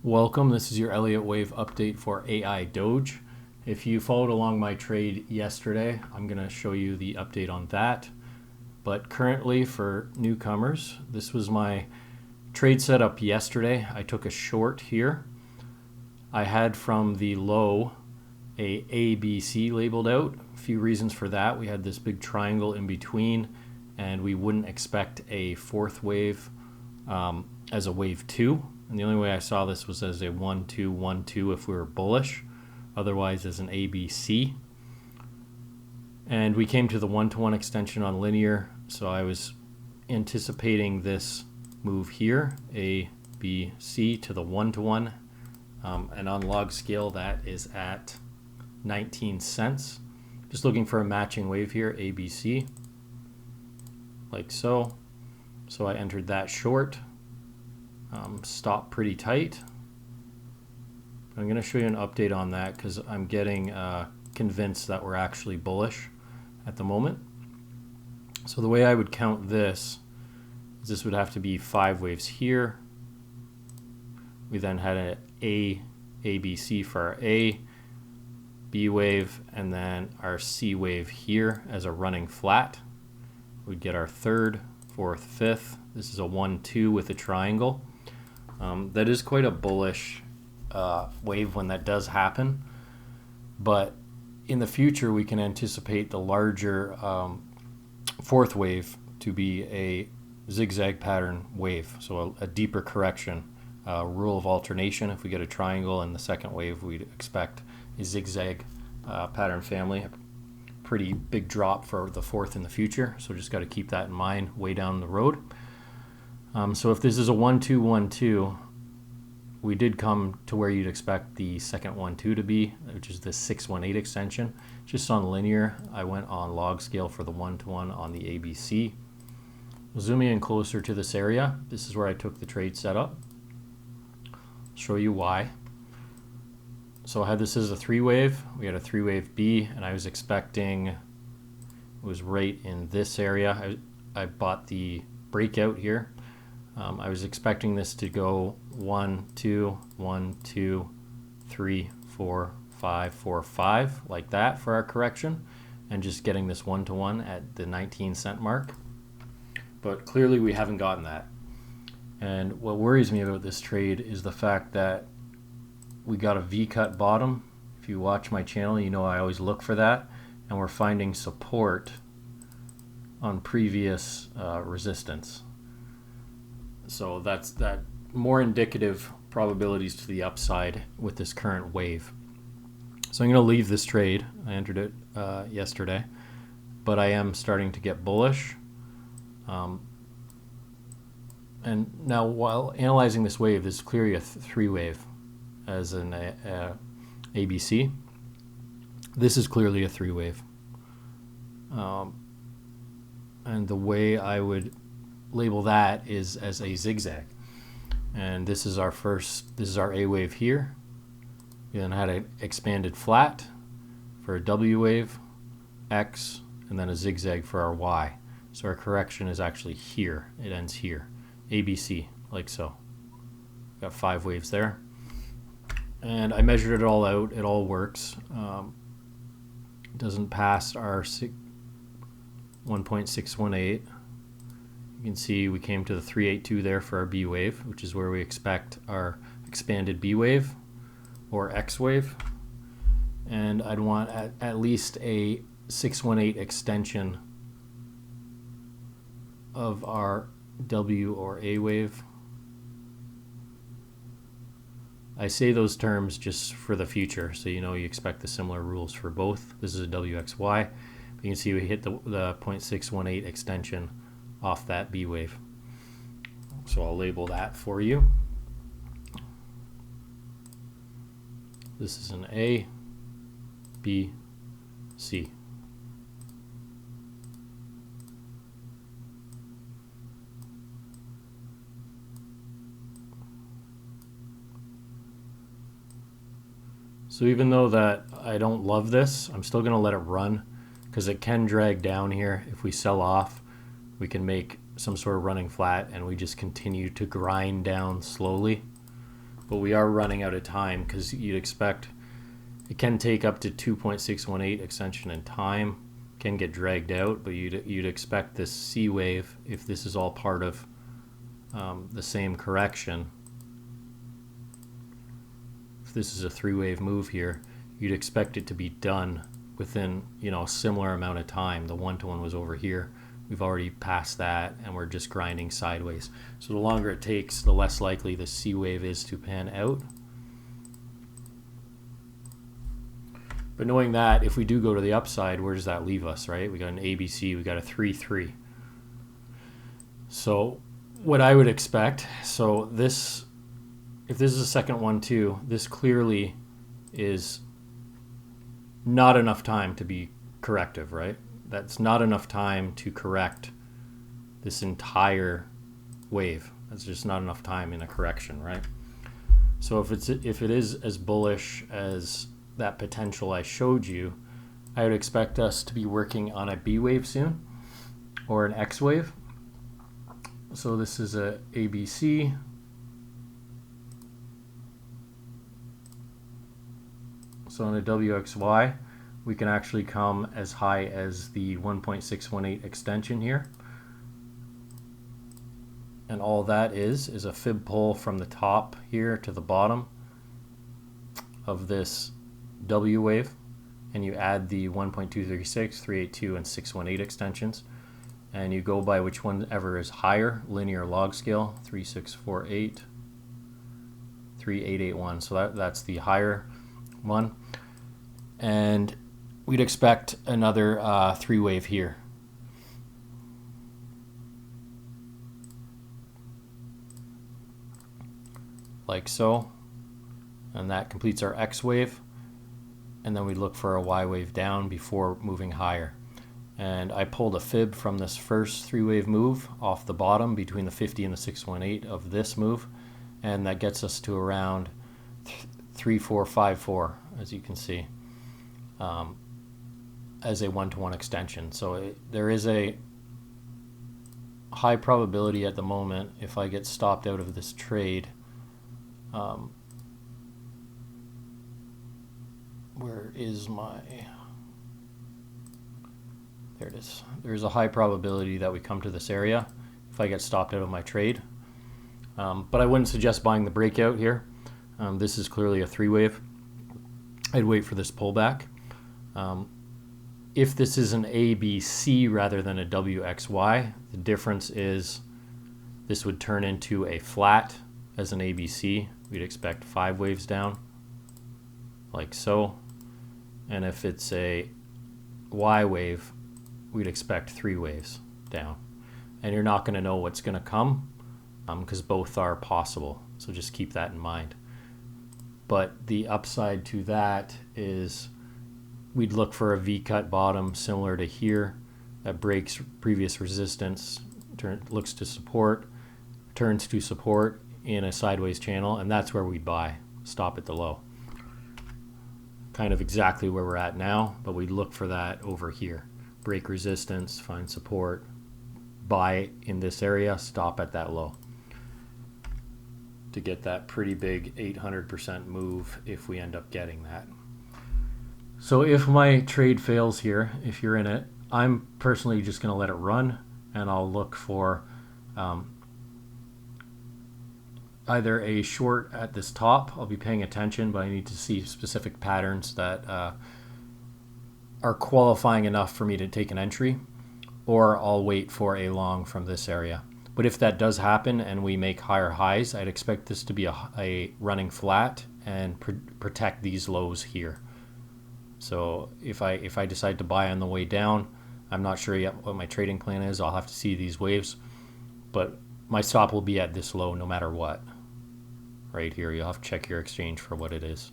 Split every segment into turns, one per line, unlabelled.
Welcome, this is your Elliott Wave update for AIDOGE. If you followed along my trade yesterday, I'm going to show you the update on that. But currently for newcomers, this was my trade setup yesterday. I took a short here. I had from the low a ABC labeled out. A few reasons for that. We had this big triangle in between and we wouldn't expect a fourth wave as a wave 2. And the only way I saw this was as a 1-2, 1-2 if we were bullish, otherwise as an ABC. And we came to the 1-to-1 extension on linear, so I was anticipating this move here, A, B, C to the 1-to-1. And on log scale that is at 19 cents. Just looking for a matching wave here, ABC, like so. So I entered that short. Stop pretty tight. I'm going to show you an update on that because I'm getting convinced that we're actually bullish at the moment. So the way I would count this is this would have to be 5 waves here. We then had an ABC for our A, B wave, and then our C wave here as a running flat. We'd get our third, fourth, fifth. This is a 1-2 with a triangle. That is quite a bullish wave when that does happen, but in the future we can anticipate the larger fourth wave to be a zigzag pattern wave, so a deeper correction. Rule of alternation, if we get a triangle in the second wave, we'd expect a zigzag pattern family. A pretty big drop for the fourth in the future, so just got to keep that in mind way down the road. So if this is a 1-2, 1-2, we did come to where you'd expect the second 1-2 to be, which is the 618 extension. Just on linear, I went on log scale for the 1-to-1 on the ABC. Zooming in closer to this area, this is where I took the trade setup. I'll show you why. So I had this as a 3-wave. We had a 3-wave B, and I was expecting, it was right in this area. I bought the breakout here. I was expecting this to go 1, 2, 1, 2, 3, 4, 5, 4, 5, like that for our correction, and just getting this 1-to-1 at the 19-cent mark. But clearly we haven't gotten that. And what worries me about this trade is the fact that we got a V-cut bottom. If you watch my channel, you know I always look for that, and we're finding support on previous resistance. So that's that more indicative probabilities to the upside with this current wave. So I'm going to leave this trade. I entered it yesterday, but I am starting to get bullish. And now while analyzing this wave, this is clearly a 3-wave as an ABC. This is clearly a 3-wave. And the way I would label that is as a zigzag. And this is our A wave here. We then had an expanded flat for a W wave, X, and then a zigzag for our Y. So our correction is actually here. It ends here. ABC, like so. Got 5 waves there. And I measured it all out. It all works. It doesn't pass our 1.618. You can see we came to the 382 there for our B wave, which is where we expect our expanded B wave or X wave. And I'd want at least a 618 extension of our W or A wave. I say those terms just for the future, so you know you expect the similar rules for both. This is a WXY. But you can see we hit the 0.618 extension off that B wave. So I'll label that for you. This is an A, B, C. So even though that I don't love this, I'm still going to let it run because it can drag down here. If we sell off, we can make some sort of running flat and we just continue to grind down slowly. but we are running out of time because you'd expect it can take up to 2.618 extension in time, can get dragged out, but you'd expect this C wave, if this is all part of the same correction, if this is a 3-wave move here, you'd expect it to be done within, you know, a similar amount of time. The 1-to-1 was over here. We've already passed that, and we're just grinding sideways. So the longer it takes, the less likely the C wave is to pan out. But knowing that, if we do go to the upside, where does that leave us, right? We got an ABC, we got a 3-3. So what I would expect, so this, if this is a second 1-2, this clearly is not enough time to be corrective, right? That's not enough time to correct this entire wave. That's just not enough time in a correction, right? So if it is as bullish as that potential I showed you, I would expect us to be working on a B wave soon, or an X wave. So this is a ABC. So on a WXY, we can actually come as high as the 1.618 extension here. And all that is a fib pull from the top here to the bottom of this W wave. And you add the 1.236, 382, and 618 extensions. And you go by which one ever is higher, linear log scale, 3648, 3881. So that's the higher one. And we'd expect another 3-wave here. Like so. And that completes our X wave. And then we look for a Y wave down before moving higher. And I pulled a fib from this first 3-wave move off the bottom between the 50 and the 618 of this move. And that gets us to around 3454, as you can see, as a 1-to-1 extension. So there is a high probability at the moment, if I get stopped out of this trade, where is my... There it is. There's a high probability that we come to this area if I get stopped out of my trade. But I wouldn't suggest buying the breakout here. This is clearly a 3-wave. I'd wait for this pullback. If this is an ABC rather than a WXY, the difference is this would turn into a flat as an ABC. We'd expect 5 waves down, like so. And if it's a Y wave, we'd expect 3 waves down. And you're not going to know what's going to come because both are possible. So just keep that in mind. But the upside to that is we'd look for a V-cut bottom similar to here that breaks previous resistance, looks to support, turns to support in a sideways channel, and that's where we'd buy, stop at the low. Kind of exactly where we're at now, but we'd look for that over here. Break resistance, find support, buy in this area, stop at that low to get that pretty big 800% move if we end up getting that. So if my trade fails here, if you're in it, I'm personally just going to let it run, and I'll look for either a short at this top. I'll be paying attention, but I need to see specific patterns that are qualifying enough for me to take an entry, or I'll wait for a long from this area. But if that does happen and we make higher highs, I'd expect this to be a running flat and protect these lows here. So if I decide to buy on the way down, I'm not sure yet what my trading plan is. I'll have to see these waves, but my stop will be at this low no matter what. Right here, you'll have to check your exchange for what it is.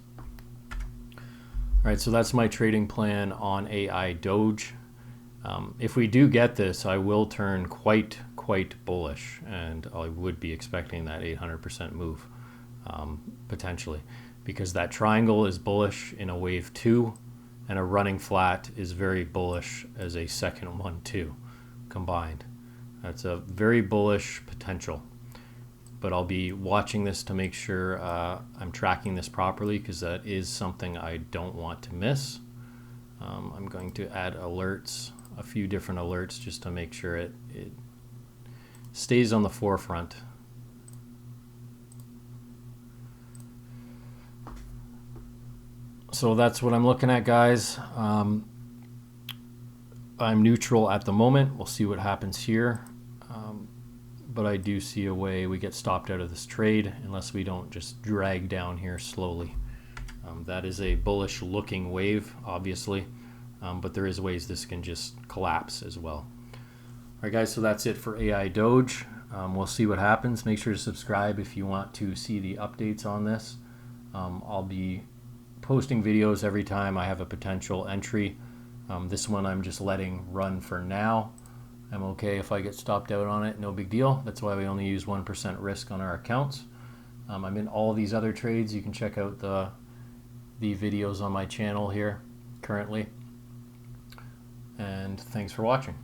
All right, so that's my trading plan on AIDOGE. If we do get this, I will turn quite bullish, and I would be expecting that 800% move potentially, because that triangle is bullish in a wave 2, and a running flat is very bullish as a second 1-2 combined. That's a very bullish potential. but I'll be watching this to make sure I'm tracking this properly, because that is something I don't want to miss. I'm going to add alerts, a few different alerts, just to make sure it stays on the forefront. So that's what I'm looking at, guys. I'm neutral at the moment. We'll see what happens here. But I do see a way we get stopped out of this trade unless we don't just drag down here slowly. That is a bullish looking wave, obviously, but there is ways this can just collapse as well. All right, guys, so that's it for AIDOGE. We'll see what happens. Make sure to subscribe if you want to see the updates on this. I'll be posting videos every time I have a potential entry. This one I'm just letting run for now. I'm okay if I get stopped out on it, no big deal. That's why we only use 1% risk on our accounts. I'm in all these other trades. You can check out the videos on my channel here currently. And thanks for watching.